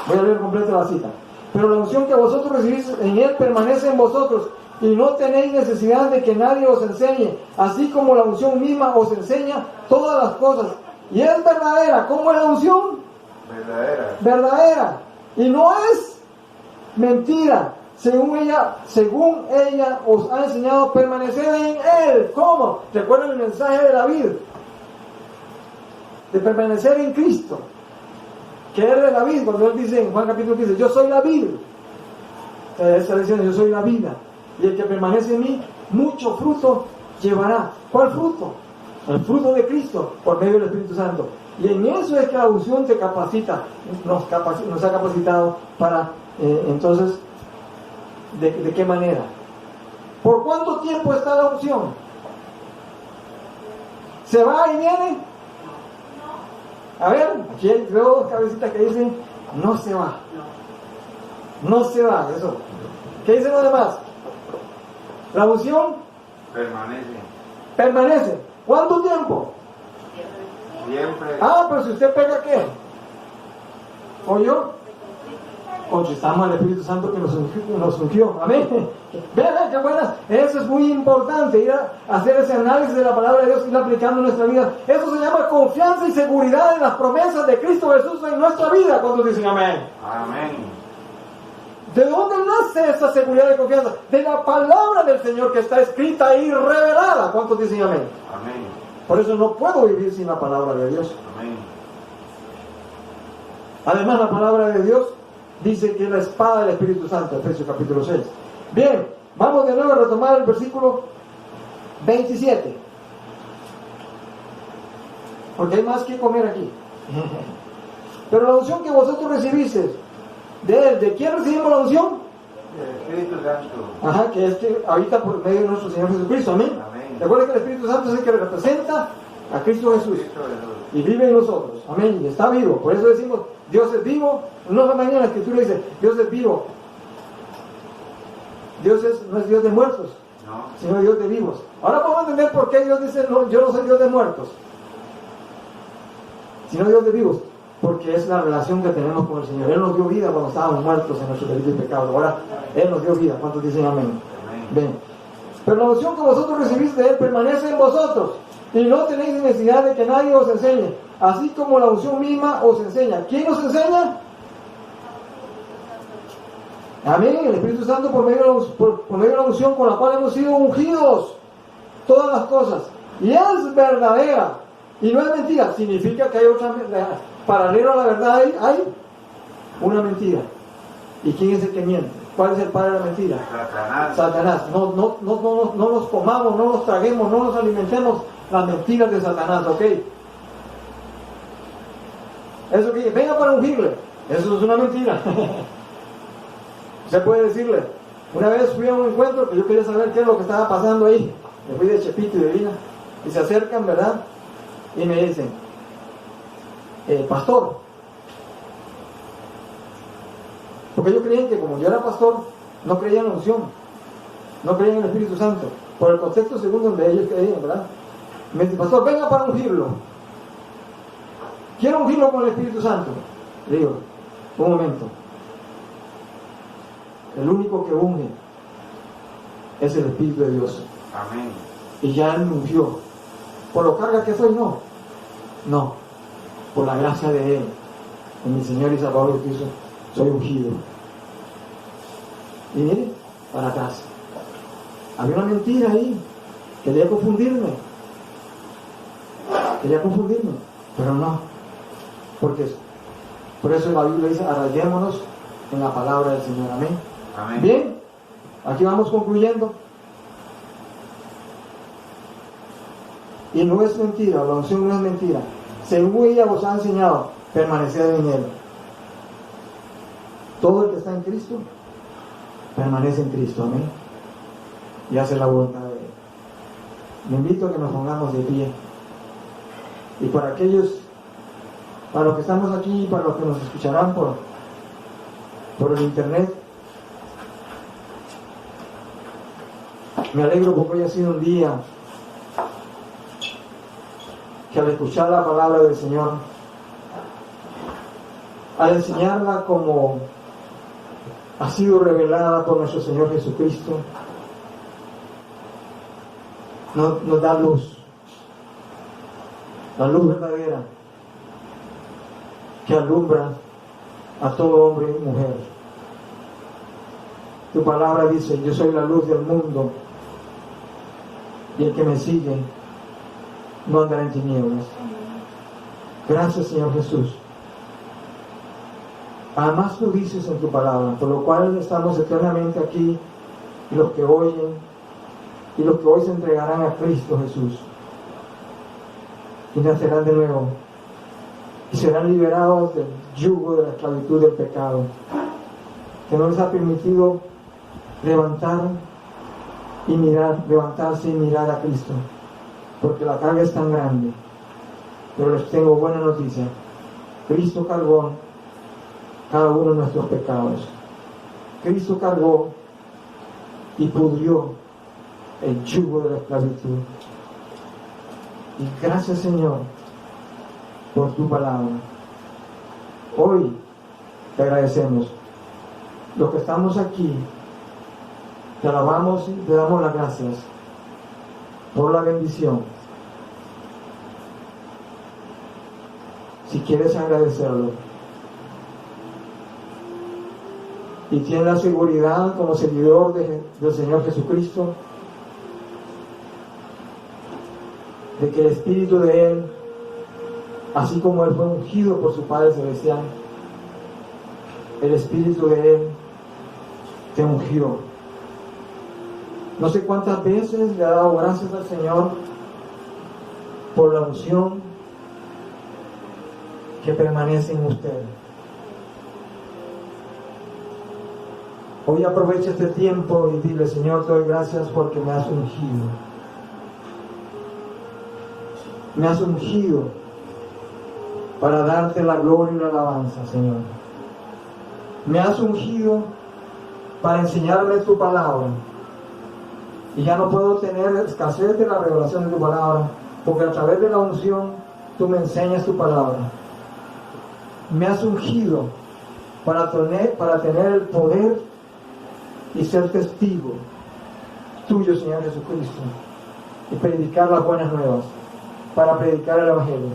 Voy a leer completa la cita. Pero la unción que vosotros recibisteis en Él permanece en vosotros, y no tenéis necesidad de que nadie os enseñe, así como la unción misma os enseña todas las cosas. Y es verdadera. ¿Cómo es la unción? Verdadera. Y no es mentira. Según ella os ha enseñado a permanecer en Él. ¿Cómo? ¿Recuerdan el mensaje de David? De permanecer en Cristo. Que Él es la vid, cuando Él dice en Juan capítulo 15, yo soy la vid. Él está diciendo, yo soy la vida. Y el que permanece en mí, mucho fruto llevará. ¿Cuál fruto? El fruto de Cristo, por medio del Espíritu Santo. Y en eso es que la unción te capacita, nos ha capacitado para, entonces, ¿de qué manera? ¿Por cuánto tiempo está la unción? ¿Se va y viene? A ver, aquí veo dos cabecitas que dicen, no se va. No se va, eso. ¿Qué dicen los demás? La unción permanece. ¿Cuánto tiempo? Siempre. Ah, pero si usted pega, ¿qué? ¿O yo? Contestamos al Espíritu Santo que nos ungió. Amén. Vean, qué buenas. Eso es muy importante, ir a hacer ese análisis de la palabra de Dios y ir aplicando en nuestra vida. Eso se llama confianza y seguridad en las promesas de Cristo Jesús en nuestra vida. ¿Cuántos dicen amén? Amén. ¿De dónde nace esa seguridad y confianza? De la palabra del Señor que está escrita y revelada. ¿Cuántos dicen amén? Amén. Por eso no puedo vivir sin la palabra de Dios. Amén. Además, la palabra de Dios dice que es la espada del Espíritu Santo, Efesios capítulo 6. Bien, vamos de nuevo a retomar el versículo 27. Porque hay más que comer aquí. Pero la unción que vosotros recibisteis de Él, ¿de quién recibimos la unción? El Espíritu Santo. Ajá, que es que habita por medio de nuestro Señor Jesucristo. Amén. Amén. Recuerda que el Espíritu Santo es el que representa a Cristo Jesús. Cristo Jesús. Y vive en nosotros. Amén. Y está vivo. Por eso decimos, Dios es vivo. No la mañana la Escritura dice, Dios es vivo. No es Dios de muertos, No. sino Dios de vivos. Ahora podemos entender por qué Dios dice, no, yo no soy Dios de muertos, sino Dios de vivos. Porque es la relación que tenemos con el Señor. Él nos dio vida cuando estábamos muertos en nuestros delitos y pecados. Ahora Él nos dio vida. ¿Cuántos dicen amén? Amén. Ven. Pero la unción que vosotros recibís de Él permanece en vosotros. Y no tenéis necesidad de que nadie os enseñe. Así como la unción misma os enseña. ¿Quién nos enseña? Amén. El Espíritu Santo por medio de la unción con la cual hemos sido ungidos. Todas las cosas. Y es verdadera. Y no es mentira. Significa que hay otra... Paralelo a la verdad hay una mentira. ¿Y quién es el que miente? ¿Cuál es el padre de la mentira? Satanás. Satanás. No nos comamos, no nos traguemos, no nos alimentemos las mentiras de Satanás, ¿ok? Eso que venga para ungirle, eso es una mentira. Usted puede decirle, una vez fui a un encuentro que yo quería saber qué es lo que estaba pasando ahí. Me fui de Chepito y de Vina y se acercan, ¿verdad? Y me dicen, pastor, porque ellos creían que como yo era pastor, no creían en la unción, no creían en el Espíritu Santo, por el contexto según donde ellos creían, ¿verdad? Me dice, pastor, venga para ungirlo. Quiero ungirlo con el Espíritu Santo. Le digo, un momento. El único que unge es el Espíritu de Dios. Amén. Y ya Él me ungió. ¿Por lo carga que soy? No. No. Por la gracia de Él, en mi Señor y Salvador Jesucristo, soy ungido. Y mire, para atrás. Había una mentira ahí. Quería confundirme, pero no. Porque por eso la Biblia dice, arraiguémonos en la palabra del Señor. Amén. Amén. Bien, aquí vamos concluyendo. Y no es mentira, la unción no es mentira. Según ella os ha enseñado, permaneced en Él. Todo el que está en Cristo, permanece en Cristo. Amén. Y hace la voluntad de Él. Me invito a que nos pongamos de pie. Y para aquellos, para los que estamos aquí, para los que nos escucharán por el internet, me alegro porque hoy ha sido un día que al escuchar la palabra del Señor, al enseñarla como ha sido revelada por nuestro Señor Jesucristo, nos da luz, la luz verdadera que alumbra a todo hombre y mujer. Tu palabra dice, yo soy la luz del mundo y el que me sigue no andará en tinieblas. Gracias, Señor Jesús. Además tú dices en tu palabra, por lo cual estamos eternamente aquí, y los que oyen y los que hoy se entregarán a Cristo Jesús y nacerán de nuevo y serán liberados del yugo de la esclavitud del pecado que no les ha permitido levantarse y mirar a Cristo, porque la carga es tan grande. Pero les tengo buena noticia: Cristo cargó cada uno de nuestros pecados. Cristo cargó y pudrió el yugo de la esclavitud. Y gracias, Señor, por tu palabra. Hoy te agradecemos los que estamos aquí, te alabamos y te damos las gracias por la bendición. Si quieres agradecerlo y tienes la seguridad como seguidor del Señor Jesucristo de que el Espíritu de Él, así como Él fue ungido por su Padre Celestial, el Espíritu de Él te ungió. No sé cuántas veces le ha dado gracias al Señor por la unción que permanece en usted. Hoy aprovecha este tiempo y dile: Señor, te doy gracias porque me has ungido. Me has ungido para darte la gloria y la alabanza, Señor. Me has ungido para enseñarme tu palabra. Y ya no puedo tener escasez de la revelación de tu palabra, porque a través de la unción tú me enseñas tu palabra. Me has ungido para tener el poder y ser testigo tuyo, Señor Jesucristo, y predicar las buenas nuevas, para predicar el Evangelio,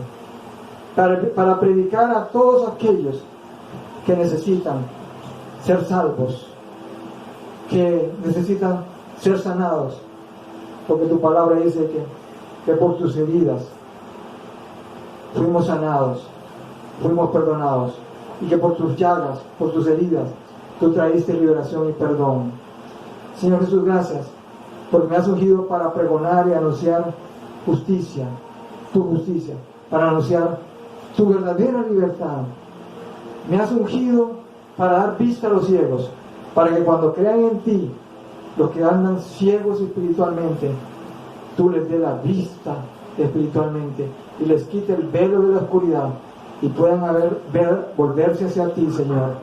para predicar a todos aquellos que necesitan ser salvos, que necesitan ser sanados, porque tu palabra dice que por tus heridas fuimos sanados, fuimos perdonados, y que por tus llagas, por tus heridas, tú traíste liberación y perdón. Señor Jesús, gracias, porque me has ungido para pregonar y anunciar justicia, tu justicia, para anunciar tu verdadera libertad. Me has ungido para dar vista a los ciegos, para que cuando crean en ti, los que andan ciegos espiritualmente, tú les des la vista espiritualmente y les quite el velo de la oscuridad y puedan volverse hacia ti, Señor,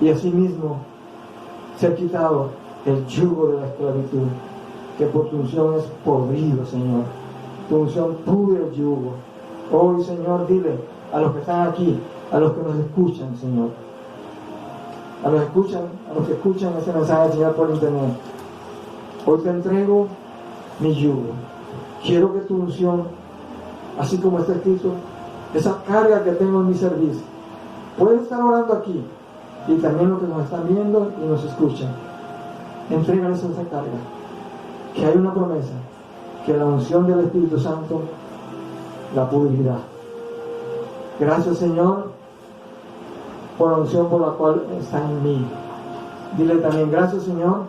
y asimismo ser quitado el yugo de la esclavitud, que por tu unción es podrido, Señor. Tu unción pudre el yugo. Hoy, Señor, dile a los que están aquí, a los que nos escuchan, Señor, a los que escuchan ese mensaje, Señor, por internet: hoy te entrego mi yugo. Quiero que tu unción, así como está escrito, esa carga que tengo en mi servicio, puedes estar orando aquí, y también los que nos están viendo y nos escuchan, entrégales esa carga, que hay una promesa, que la unción del Espíritu Santo la pudrirá. Gracias, Señor, por la unción por la cual está en mí. Dile también: gracias, Señor,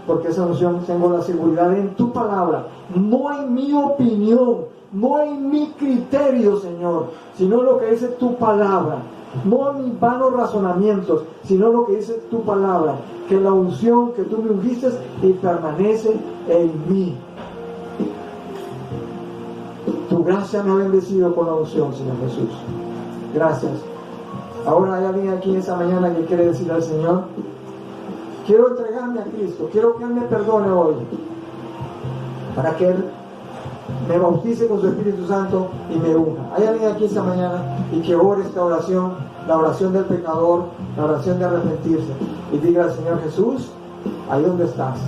porque esa unción tengo la seguridad en tu palabra, no en mi opinión, no en mi criterio, Señor, sino lo que dice tu palabra, no en mis vanos razonamientos, sino lo que dice tu palabra, que la unción que tú me ungiste y permanece en mí. Tu gracia me ha bendecido con la unción, Señor Jesús. Gracias. Ahora hay alguien aquí en esta mañana que quiere decirle al Señor: quiero entregarme a Cristo, quiero que Él me perdone hoy, para que Él me bautice con su Espíritu Santo y me unja. Hay alguien aquí esta mañana y que ore esta oración, la oración del pecador, la oración de arrepentirse, y diga al Señor Jesús, ahí donde estás,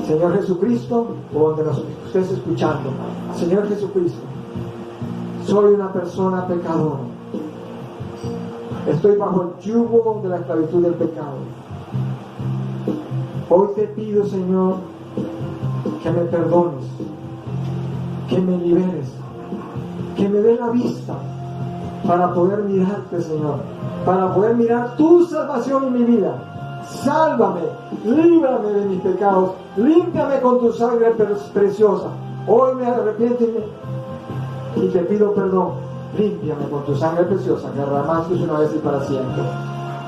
Señor Jesucristo, o donde nos estés escuchando: Señor Jesucristo, soy una persona pecadora, estoy bajo el yugo de la esclavitud del pecado. Hoy te pido, Señor, que me perdones, que me liberes, que me des la vista para poder mirarte, Señor, para poder mirar tu salvación en mi vida. Sálvame, líbrame de mis pecados, límpiame con tu sangre preciosa. Hoy me arrepiento y te pido perdón. Límpiame con tu sangre preciosa que derramaste una vez y para siempre.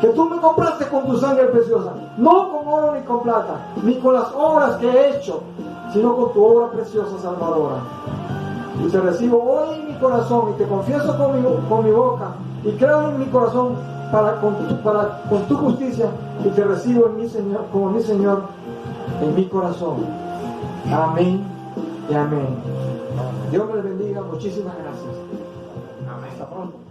Que tú me compraste con tu sangre preciosa, no con oro ni con plata, ni con las obras que he hecho, sino con tu obra preciosa salvadora. Y te recibo hoy en mi corazón, y te confieso con mi boca, y creo en mi corazón con tu justicia, y te recibo en mi Señor, como mi Señor, en mi corazón. Amén y amén. Dios me les bendiga. Muchísimas gracias. Amén. Hasta pronto.